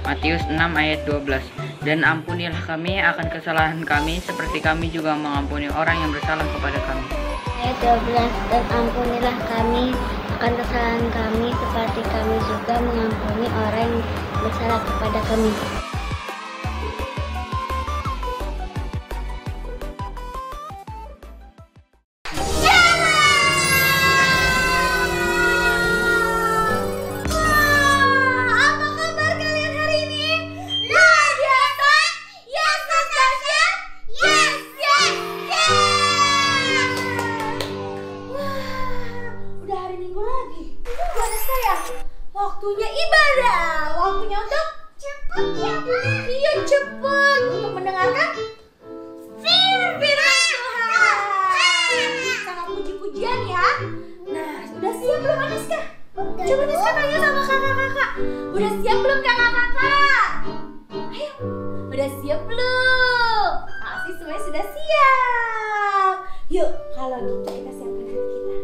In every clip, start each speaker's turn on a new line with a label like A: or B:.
A: Matius 6 ayat 12. Dan ampunilah kami akan kesalahan kami seperti kami juga mengampuni orang yang bersalah kepada kami.
B: Ayat 12. Dan ampunilah kami akan kesalahan kami seperti kami juga mengampuni orang yang bersalah kepada kami.
C: Waktunya ibadah, waktunya untuk cepet ya Pak. Iya cepet untuk mendengarkan firman Tuhan sama puji-pujian ya. Nah sudah siap belum Aniska? Coba Aniska tanya sama kakak-kakak. Udah siap belum kakak-kakak? Ayo, udah siap belum? Pasti semuanya sudah siap. Yuk kalau gitu kita siapkan hati kita.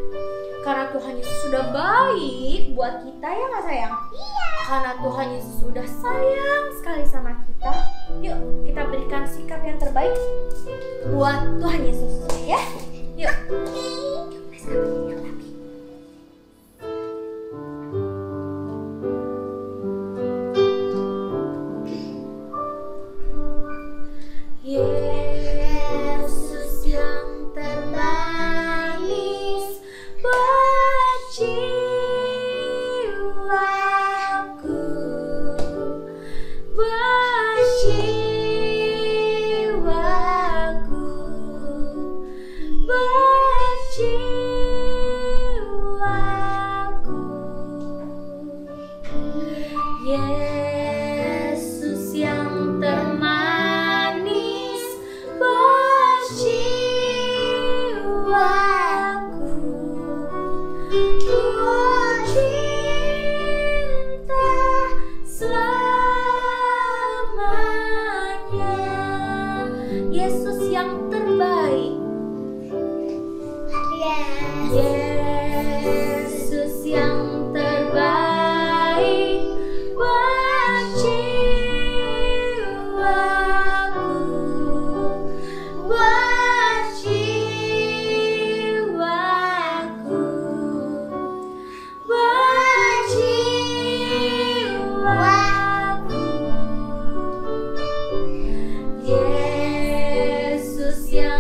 C: Karena Tuhan Yesus sudah baik buat kita ya nggak sayang? Iya. Karena Tuhan Yesus sudah sayang sekali sama kita. Yuk kita berikan sikap yang terbaik buat Tuhan Yesus ya. Yuk. Yesus yang termanis buat jiwaku, buat jiwaku, buat jiwaku. Yesus yang termanis buat jiwaku, buat cinta selamanya. Yesus yang terbaik. Yesus yang terbaik buat jiwaku, buat jiwaku, buat jiwaku. Yesus yang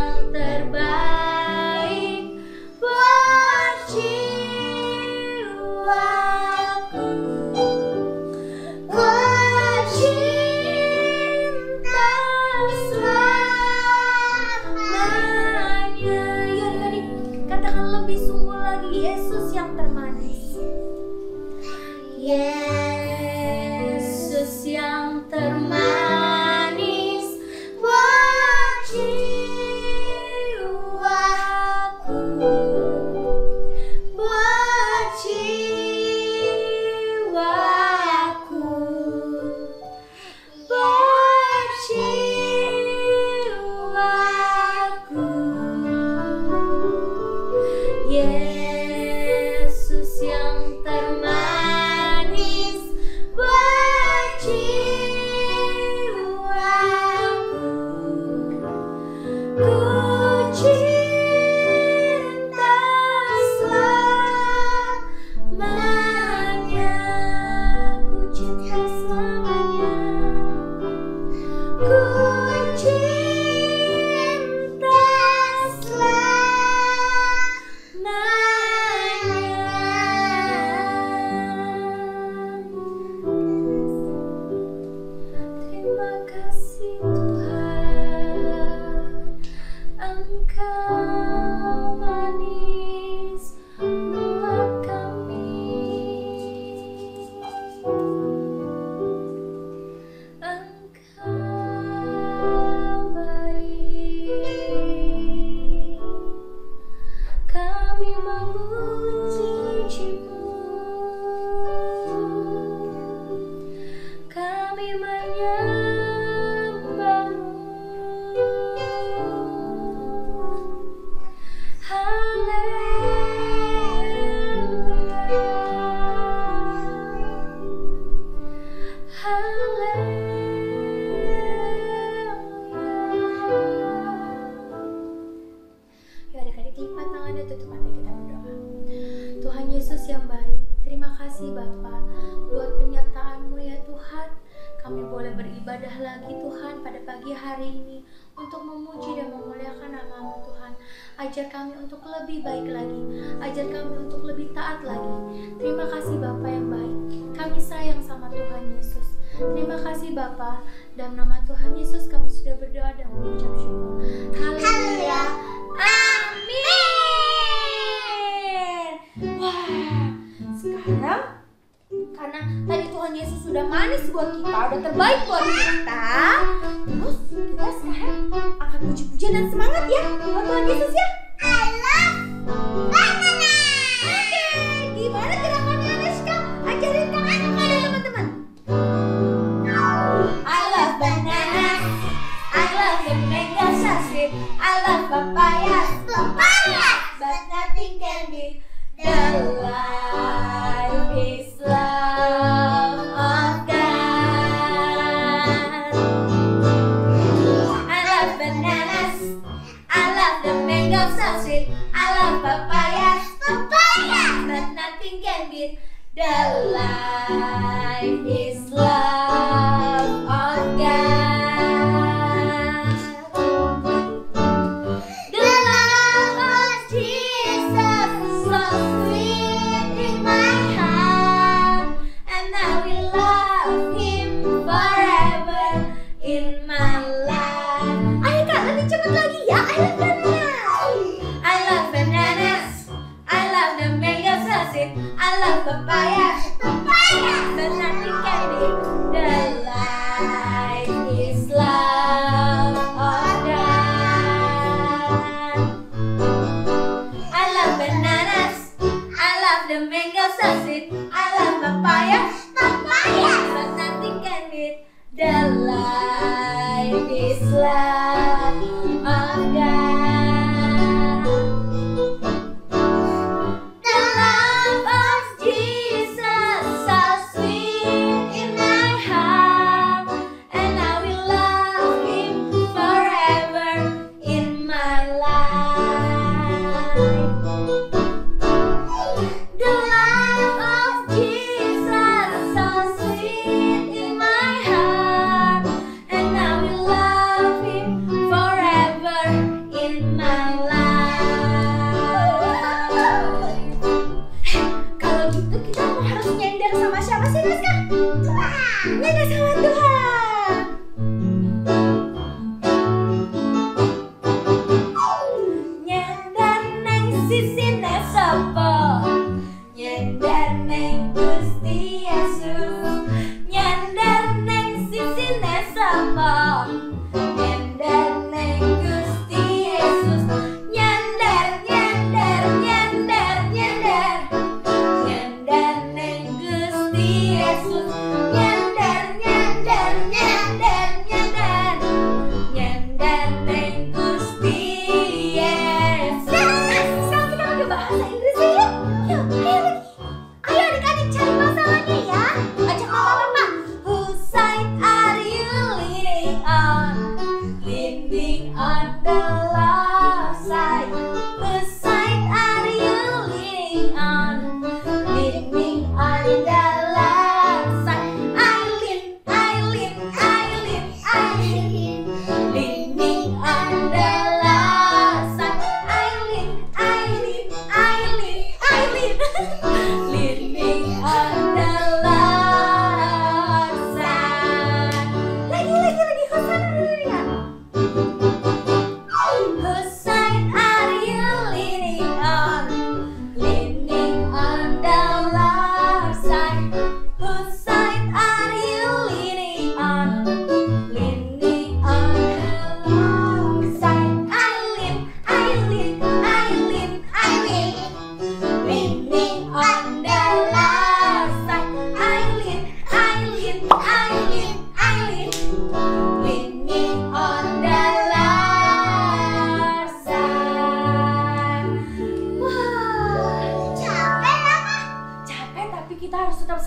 C: Engkau manis buat kami, Engkau baik, kami memuji-Mu, kami menyembah-Mu. Yuk adik-adik lipat tangannya, tutup mata, kita berdoa. Tuhan Yesus yang baik, terima kasih Bapa buat penyertaan-Mu ya Tuhan. Kami boleh beribadah lagi Tuhan pada pagi hari ini untuk memuji dan memuliakan nama-Mu Tuhan. Ajar kami untuk lebih baik lagi, ajar kami untuk lebih taat lagi. Terima kasih Bapa yang baik, kami sayang sama Tuhan Yesus. Terima kasih Bapa, dalam nama Tuhan Yesus kami sudah berdoa dan mengucap syukur. Haleluya, amin. Wah, sekarang karena tadi Tuhan Yesus sudah manis buat kita, udah terbaik buat kita, terus kita sekarang akan puji-pujian dan semangat ya buat Tuhan Yesus ya. I love banana. Oke, gimana gerakannya Anushka? Ajarin tangannya pada teman-teman. I love bananas, I love the mango so sweet, I love papayas, but nothing can beat the life is love of God. I love bananas, I love the mango so sweet, I love papayas, but nothing can beat the life is love of God. The love of Jesus is so sweet.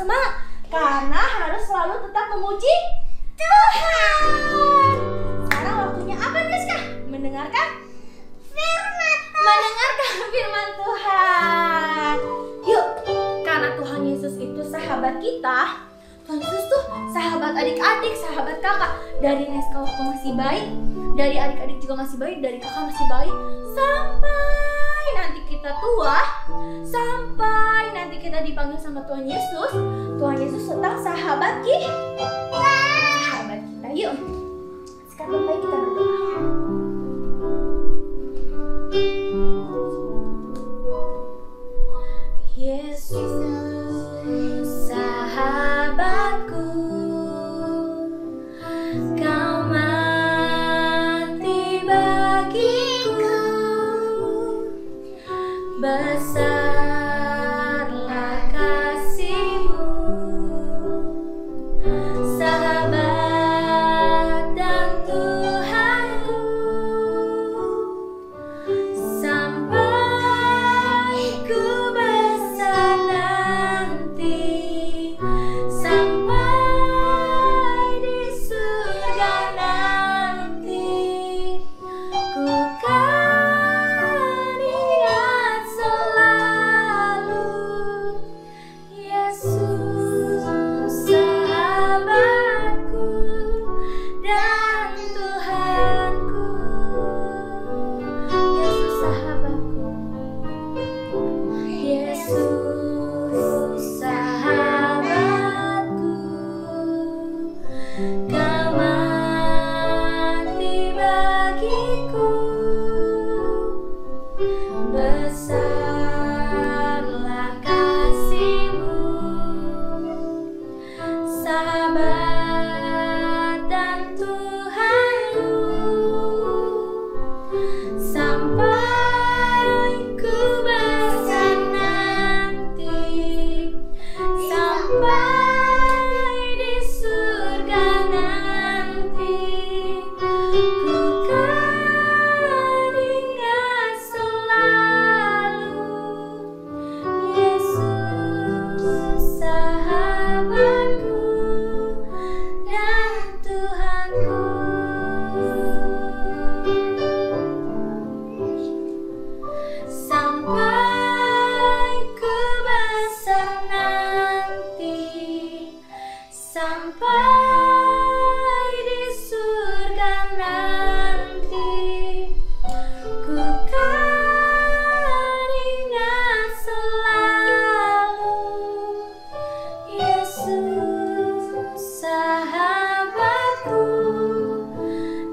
C: semangat karena harus selalu tetap memuji Tuhan. Sekarang waktunya apa Niska? Mendengarkan firman Tuhan. Yuk, karena Tuhan Yesus itu sahabat kita. Tuhan Yesus tuh sahabat adik-adik, sahabat kakak. Dari Neska waktu masih bayi, dari adik-adik juga masih bayi, dari kakak masih bayi, sampai nanti kita tua, sampai nanti kita dipanggil sama Tuhan Yesus. Tuhan Yesus tetap sahabat kita. Sahabat kita. Yuk, sekarang baik kita berdoa. Yesus sahabatku, Kau mati bagiku, besarlah kasih-Mu, sahabat dan Tuhanku, sampai ku besar nanti, sampai di surga nanti, ku kan ingat selalu Yesus sahabatku dan Tuhanku. Yesus sahabatku, Yesus sahabatku, Kau mati bagiku, besarlah kasih-Mu, sahabat dan Tuhanku, sampai ku besar nanti, sampai di surga nanti, ku kan ingat selalu Yesus sahabatku dan Tuhanku. Sampai ku besar nanti, sampai di surga nanti, ku kan ingat selalu Yesus sahabatku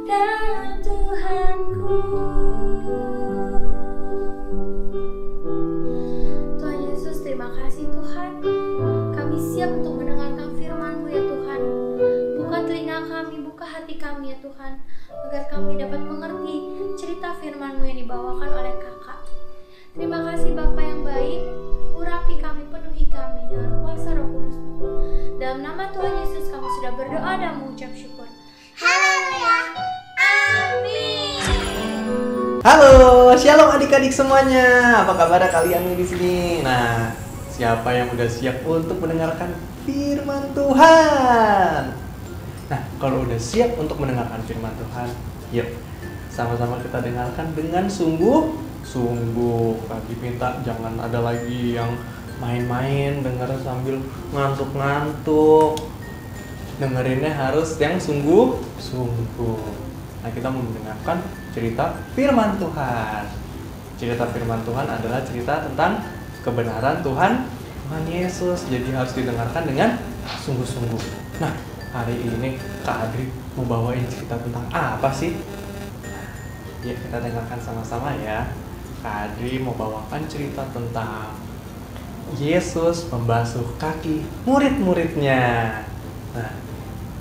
C: dan Tuhanku. Tuhan Yesus, terima kasih Tuhan. Kami siap untuk mendengarkan firman-Mu ya Tuhan. Buka telinga kami, buka hati kami ya Tuhan, agar kami dapat mengerti cerita firman-Mu yang dibawakan oleh kakak. Terima kasih Bapa yang baik. Urapi kami, penuhi kami dengan kuasa Roh Kudus-Mu. Dalam nama Tuhan Yesus kami sudah berdoa dan mengucap syukur. Haleluya. Amin.
D: Halo, shalom adik-adik semuanya. Apa kabar kalian di sini? Nah, siapa yang udah siap untuk mendengarkan firman Tuhan? Nah, kalau udah siap untuk mendengarkan firman Tuhan, yuk sama-sama kita dengarkan dengan sungguh-sungguh. Kaki minta jangan ada lagi yang main-main, dengar sambil ngantuk-ngantuk. Dengerinnya harus yang sungguh-sungguh. Nah, kita mau mendengarkan cerita firman Tuhan. Cerita firman Tuhan adalah cerita tentang kebenaran Tuhan Yesus. Jadi harus didengarkan dengan sungguh-sungguh. Nah, hari ini Kak Adri mau bawain cerita tentang apa sih? Ya, kita dengarkan sama-sama ya. Kak Adri mau bawakan cerita tentang Yesus membasuh kaki murid-muridnya. Nah,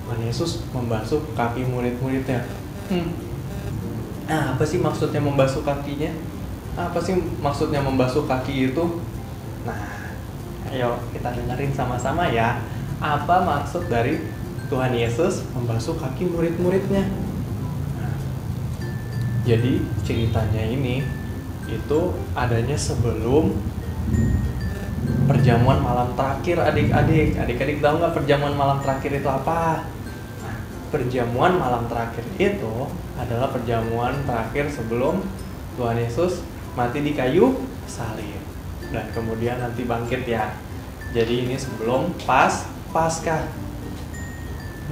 D: Tuhan Yesus membasuh kaki murid-muridnya. Nah, apa sih maksudnya membasuh kakinya? Apa sih maksudnya membasuh kaki itu? Nah, ayo kita dengerin sama-sama ya. Apa maksud dari Tuhan Yesus membasuh kaki murid-muridnya? Nah, jadi ceritanya ini itu adanya sebelum perjamuan malam terakhir adik-adik. Adik-adik tahu nggak perjamuan malam terakhir itu apa? Nah, perjamuan malam terakhir itu adalah perjamuan terakhir sebelum Tuhan Yesus mati di kayu salib dan kemudian nanti bangkit ya. Jadi ini sebelum Paskah.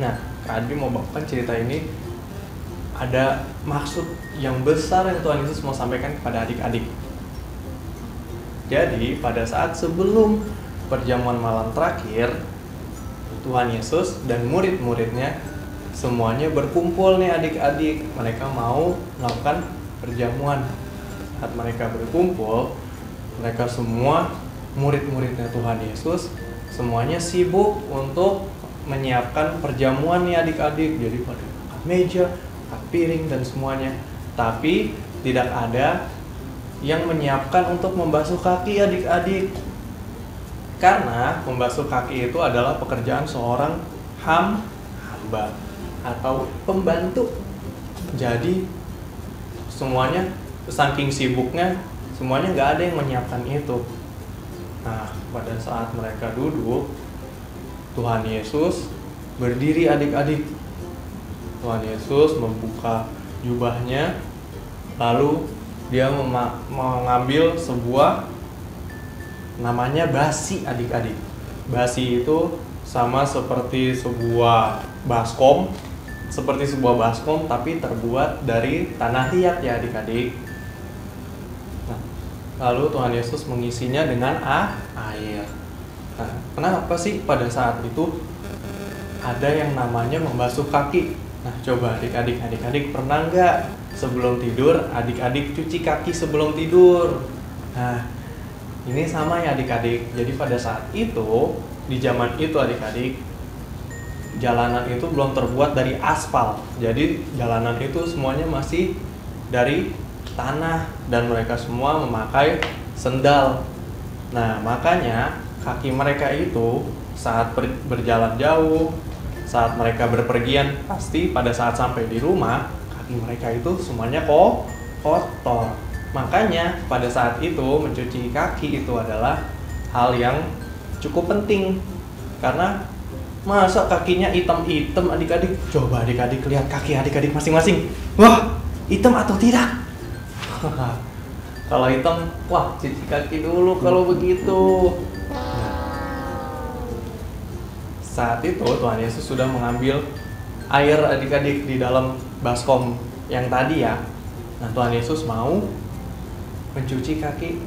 D: Nah, Kak Adri mau bawakan cerita ini ada maksud yang besar yang Tuhan Yesus mau sampaikan kepada adik-adik. Jadi pada saat sebelum perjamuan malam terakhir, Tuhan Yesus dan murid-muridnya semuanya berkumpul nih adik-adik. Mereka mau melakukan perjamuan. Saat mereka berkumpul, mereka semua murid-muridnya Tuhan Yesus semuanya sibuk untuk menyiapkan perjamuan nih adik-adik. Jadi pada angkat meja, angkat piring dan semuanya. Tapi tidak ada yang menyiapkan untuk membasuh kaki adik-adik. Karena membasuh kaki itu adalah pekerjaan seorang hamba atau pembantu. Jadi semuanya saking sibuknya semuanya nggak ada yang menyiapkan itu. Nah, pada saat mereka duduk, Tuhan Yesus berdiri adik-adik. Tuhan Yesus membuka jubahnya, lalu dia mengambil sebuah namanya basi adik-adik. Basi itu sama seperti sebuah baskom, tapi terbuat dari tanah liat ya adik-adik. Nah, lalu Tuhan Yesus mengisinya dengan air. Nah, kenapa sih pada saat itu ada yang namanya membasuh kaki? Nah, coba adik-adik pernah nggak sebelum tidur adik-adik cuci kaki sebelum tidur? Nah, ini sama ya adik-adik. Jadi pada saat itu, di zaman itu adik-adik, jalanan itu belum terbuat dari aspal. Jadi jalanan itu semuanya masih dari tanah dan mereka semua memakai sendal. Nah, makanya kaki mereka itu saat berjalan jauh, saat mereka berpergian, pasti pada saat sampai di rumah, kaki mereka itu semuanya kotor. Makanya pada saat itu mencuci kaki itu adalah hal yang cukup penting. Karena masa kakinya hitam-hitam adik-adik? Coba adik-adik lihat kaki adik-adik masing-masing. Wah, hitam atau tidak? Kalau hitam, wah cuci kaki dulu kalau begitu. Saat itu Tuhan Yesus sudah mengambil air adik-adik di dalam baskom yang tadi ya. Nah, Tuhan Yesus mau mencuci kaki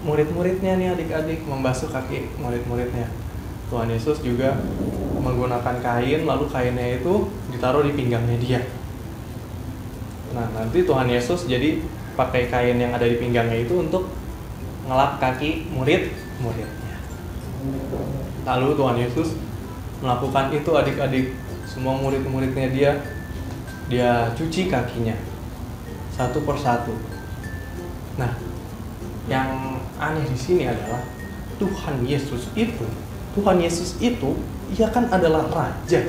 D: murid-muridnya nih adik-adik, membasuh kaki murid-muridnya. Tuhan Yesus juga menggunakan kain, lalu kainnya itu ditaruh di pinggangnya dia. Nah, nanti Tuhan Yesus jadi pakai kain yang ada di pinggangnya itu untuk ngelap kaki murid-muridnya. Lalu Tuhan Yesus melakukan itu adik-adik, semua murid-muridnya dia cuci kakinya satu persatu. Nah, yang aneh di sini adalah Tuhan Yesus itu ia kan adalah raja.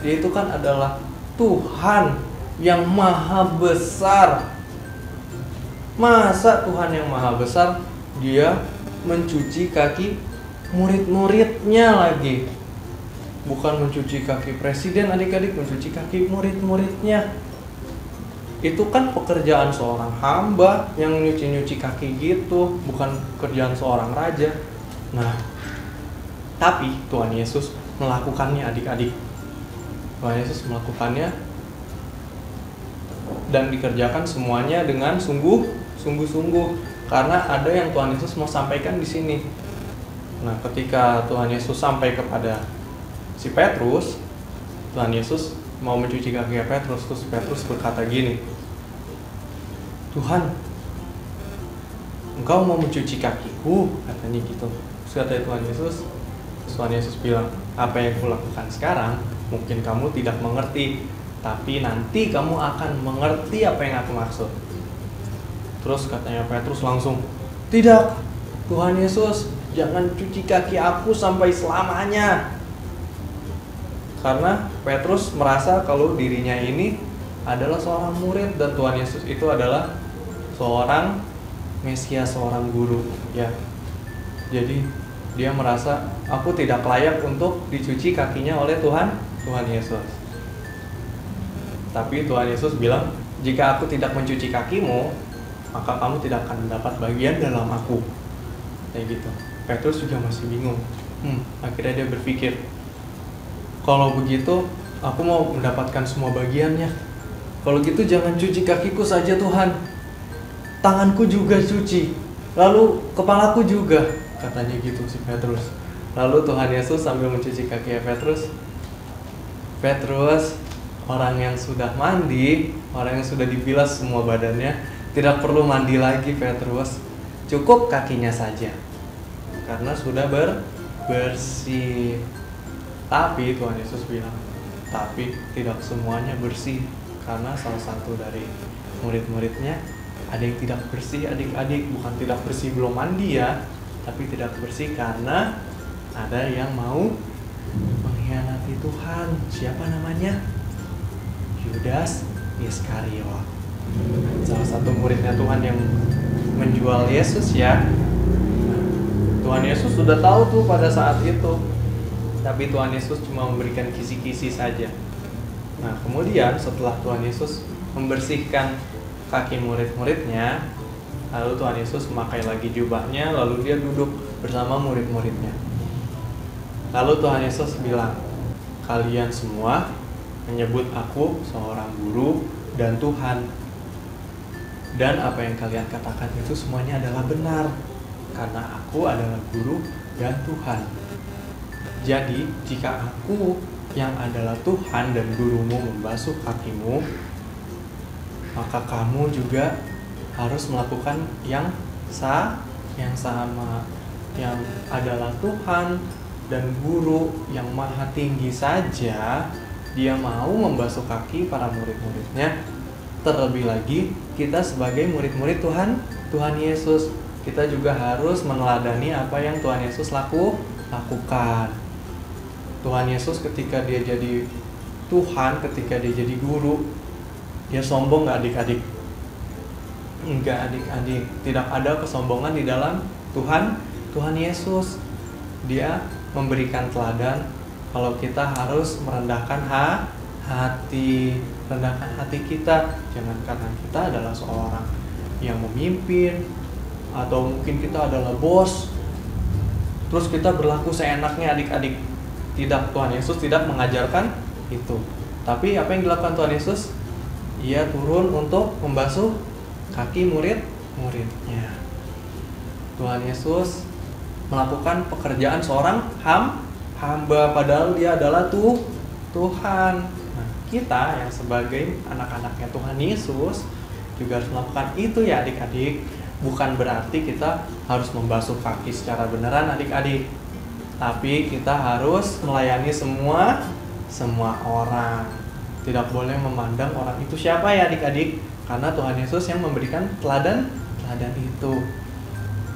D: Dia itu kan adalah Tuhan yang maha besar. Masa Tuhan yang maha besar dia mencuci kaki murid-muridnya lagi? Bukan mencuci kaki presiden adik-adik, mencuci kaki murid-muridnya. Itu kan pekerjaan seorang hamba yang nyuci-nyuci kaki gitu, bukan kerjaan seorang raja. Nah, tapi Tuhan Yesus melakukannya adik-adik. Tuhan Yesus melakukannya dan dikerjakan semuanya dengan sungguh-sungguh karena ada yang Tuhan Yesus mau sampaikan di sini. Nah, ketika Tuhan Yesus sampai kepada si Petrus, Tuhan Yesus mau mencuci kaki Petrus, terus Petrus berkata gini, "Tuhan, Engkau mau mencuci kakiku?" katanya gitu. Terus kata Tuhan Yesus bilang, "Apa yang kulakukan sekarang mungkin kamu tidak mengerti, tapi nanti kamu akan mengerti apa yang aku maksud." Terus katanya Petrus langsung, "Tidak, Tuhan Yesus, jangan cuci kaki aku sampai selamanya." Karena Petrus merasa kalau dirinya ini adalah seorang murid dan Tuhan Yesus itu adalah seorang Mesias, seorang guru ya. Jadi Dia merasa aku tidak layak untuk dicuci kakinya oleh Tuhan Yesus. Tapi Tuhan Yesus bilang, jika aku tidak mencuci kakimu, maka kamu tidak akan mendapat bagian dalam aku. Kayak gitu. Petrus juga masih bingung. Akhirnya dia berpikir, kalau begitu aku mau mendapatkan semua bagiannya. Kalau gitu jangan cuci kakiku saja Tuhan, tanganku juga cuci, lalu kepalaku juga, katanya gitu si Petrus. Lalu Tuhan Yesus sambil mencuci kaki Petrus, orang yang sudah mandi, orang yang sudah dibilas semua badannya, tidak perlu mandi lagi Petrus, cukup kakinya saja, karena sudah bersih. Tapi Tuhan Yesus bilang, tapi tidak semuanya bersih, karena salah satu dari murid-muridnya ada yang tidak bersih, adik-adik. Bukan tidak bersih belum mandi ya, tapi tidak bersih karena ada yang mau mengkhianati Tuhan. Siapa namanya? Yudas Iskariot, salah satu muridnya Tuhan yang menjual Yesus ya. Tuhan Yesus sudah tahu tuh pada saat itu, tapi Tuhan Yesus cuma memberikan kisi-kisi saja. Nah, kemudian setelah Tuhan Yesus membersihkan kaki murid-muridnya, lalu Tuhan Yesus memakai lagi jubahnya, lalu dia duduk bersama murid-muridnya. Lalu Tuhan Yesus bilang, kalian semua menyebut aku seorang guru dan Tuhan, dan apa yang kalian katakan itu semuanya adalah benar, karena aku adalah guru dan Tuhan. Jadi jika aku yang adalah Tuhan dan gurumu membasuh kakimu, maka kamu juga harus melakukan yang sama, yang adalah Tuhan dan guru yang maha tinggi saja dia mau membasuh kaki para murid-muridnya. Terlebih lagi kita sebagai murid-murid Tuhan Yesus, kita juga harus meneladani apa yang Tuhan Yesus lakukan. Tuhan Yesus ketika dia jadi Tuhan, ketika dia jadi guru, dia sombong nggak adik-adik? Enggak adik-adik, tidak ada kesombongan di dalam Tuhan Yesus. Dia memberikan teladan kalau kita harus merendahkan rendahkan hati kita. Jangan karena kita adalah seorang yang memimpin, atau mungkin kita adalah bos, terus kita berlaku seenaknya adik-adik. Tidak, Tuhan Yesus tidak mengajarkan itu. Tapi apa yang dilakukan Tuhan Yesus? Ia turun untuk membasuh kaki murid-muridnya. Tuhan Yesus melakukan pekerjaan seorang hamba, padahal dia adalah Tuhan. Nah, kita yang sebagai anak-anaknya Tuhan Yesus juga harus melakukan itu ya adik-adik. Bukan berarti kita harus membasuh kaki secara beneran adik-adik, tapi kita harus melayani semua orang. Tidak boleh memandang orang itu siapa ya adik-adik, karena Tuhan Yesus yang memberikan teladan itu.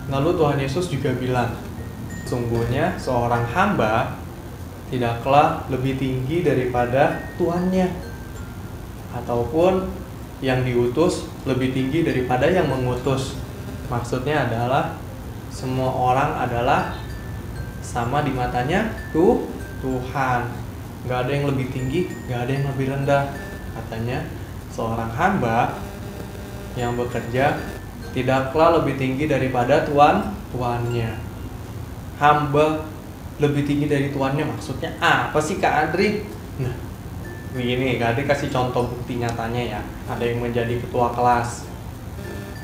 D: Lalu Tuhan Yesus juga bilang, sungguhnya seorang hamba tidaklah lebih tinggi daripada tuannya, ataupun yang diutus lebih tinggi daripada yang mengutus. Maksudnya adalah semua orang adalah sama di matanya Tuhan. Gak ada yang lebih tinggi, gak ada yang lebih rendah. Katanya seorang hamba yang bekerja tidaklah lebih tinggi daripada tuannya. Hamba lebih tinggi dari tuannya maksudnya apa sih Kak Adri? Nah, begini Kak Adri kasih contoh bukti nyatanya ya. Ada yang menjadi ketua kelas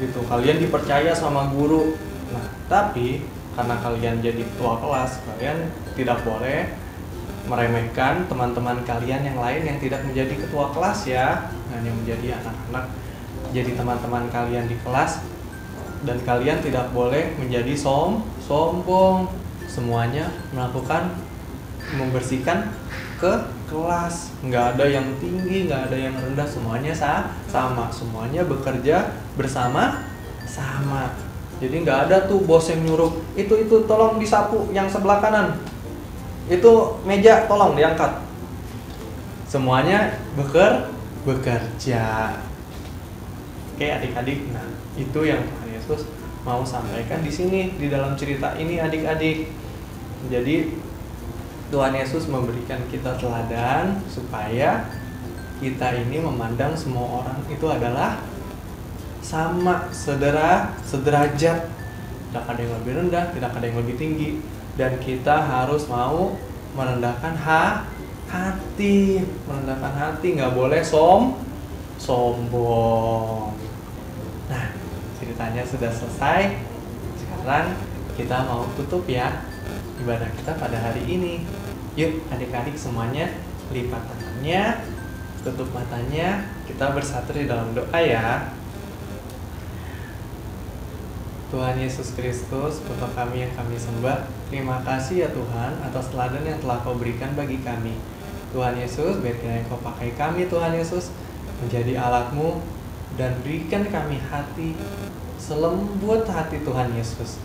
D: gitu, kalian dipercaya sama guru. Nah, tapi karena kalian jadi ketua kelas, kalian tidak boleh meremehkan teman-teman kalian yang lain yang tidak menjadi ketua kelas ya. Nah, yang menjadi anak-anak, jadi teman-teman kalian di kelas, dan kalian tidak boleh menjadi sombong. Semuanya membersihkan ke kelas. Nggak ada yang tinggi, nggak ada yang rendah, semuanya sama. Semuanya bekerja bersama-sama. Jadi nggak ada tuh bos yang nyuruh, itu tolong disapu yang sebelah kanan, itu meja tolong diangkat. Semuanya bekerja. Oke adik-adik, nah itu yang Tuhan Yesus mau sampaikan di sini, di dalam cerita ini adik-adik. Jadi Tuhan Yesus memberikan kita teladan supaya kita ini memandang semua orang itu adalah sama, sederajat. Tidak ada yang lebih rendah, tidak ada yang lebih tinggi. Dan kita harus mau merendahkan hati. Merendahkan hati, nggak boleh sombong. Nah, ceritanya sudah selesai. Sekarang kita mau tutup ya ibadah kita pada hari ini. Yuk adik-adik semuanya lipat tangannya, tutup matanya, kita bersatu di dalam doa ya. Tuhan Yesus Kristus, Bapa kami yang kami sembah, terima kasih ya Tuhan atas teladan yang telah Kau berikan bagi kami. Tuhan Yesus, biar kiranya Kau pakai kami Tuhan Yesus menjadi alat-Mu dan berikan kami hati selembut hati Tuhan Yesus.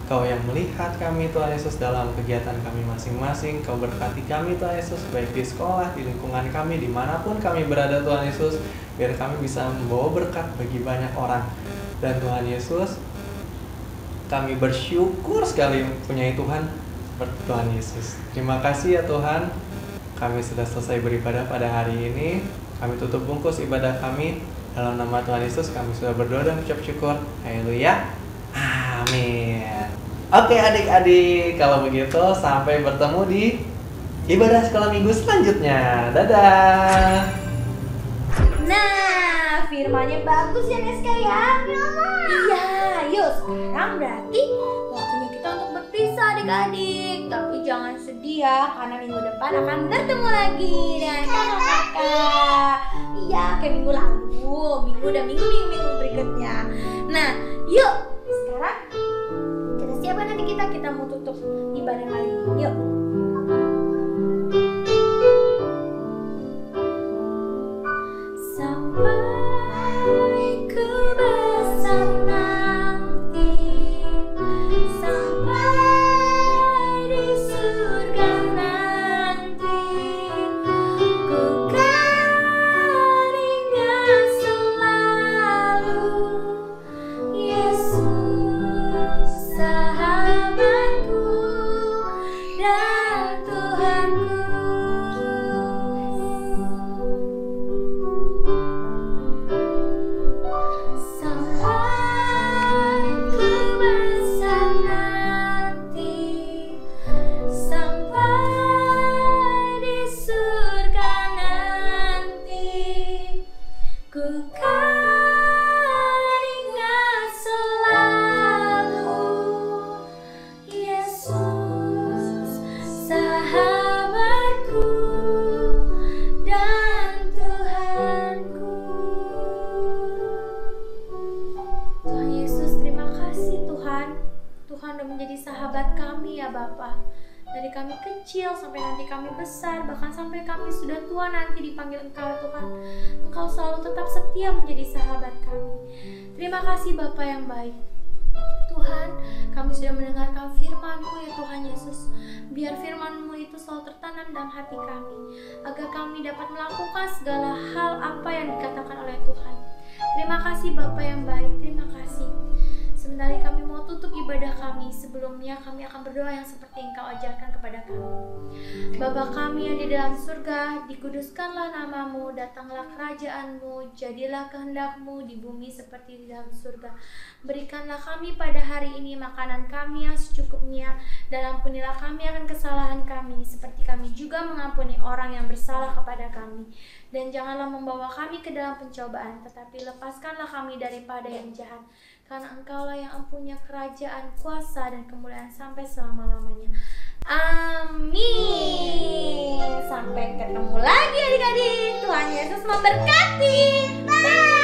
D: Kau yang melihat kami Tuhan Yesus dalam kegiatan kami masing-masing. Kau berkati kami Tuhan Yesus, baik di sekolah, di lingkungan kami, dimanapun kami berada Tuhan Yesus, biar kami bisa membawa berkat bagi banyak orang. Dan Tuhan Yesus, kami bersyukur sekali mempunyai Tuhan seperti Tuhan Yesus. Terima kasih ya Tuhan, kami sudah selesai beribadah pada hari ini. Kami tutup bungkus ibadah kami. Dalam nama Tuhan Yesus kami sudah berdoa dan ucap syukur. Haleluya. Amin. Oke adik-adik, kalau begitu sampai bertemu di ibadah sekolah minggu selanjutnya. Dadah.
C: Nah, firmannya bagus ya Neska ya. Iya, yuk sekarang berarti waktunya kita untuk berpisah adik-adik. Tapi jangan sedih ya, karena minggu depan akan bertemu lagi dengan kakak-kakak. Iya, kayak minggu lalu, minggu berikutnya. Nah, yuk sekarang kita siapkan nanti kita mau tutup ibadah kali ini. Yuk. Sampai ku besar nanti, sampai di surga nanti, ku kan ingat selalu Yesus sahabatku dan Tuhanku. Sampai ku besar nanti, sampai di surga nanti, ku kan ingat selalu Yesus sahabatku dan Tuhanku. Tuhan Yesus, terima kasih Tuhan. Tuhan udah menjadi sahabat kami ya Bapa. Dari kami kecil sampai nanti kami besar, bahkan sampai kami sudah tua nanti dipanggil Engkau Tuhan. Engkau selalu tetap setia menjadi sahabat kami. Terima kasih Bapa yang baik. Tuhan, kami sudah mendengarkan firman-Mu ya Tuhan Yesus. Biar firman-Mu itu selalu tertanam dalam hati kami, agar kami dapat melakukan segala hal apa yang dikatakan oleh Tuhan. Terima kasih Bapa yang baik, terima kasih. Sebentar lagi kami mau tutup ibadah kami. Sebelumnya kami akan berdoa yang seperti Engkau ajarkan kepada kami. Bapa kami yang di dalam surga, dikuduskanlah nama-Mu, datanglah kerajaan-Mu, jadilah kehendak-Mu di bumi seperti di dalam surga. Berikanlah kami pada hari ini makanan kami yang secukupnya, dan ampunilah kami akan kesalahan kami, seperti kami juga mengampuni orang yang bersalah kepada kami. Dan janganlah membawa kami ke dalam pencobaan, tetapi lepaskanlah kami daripada yang jahat. Karena Engkaulah yang mempunyai kerajaan, kuasa, dan kemuliaan sampai selama-lamanya. Amin. Sampai ketemu lagi adik-adik. Tuhan Yesus memberkati. Bye.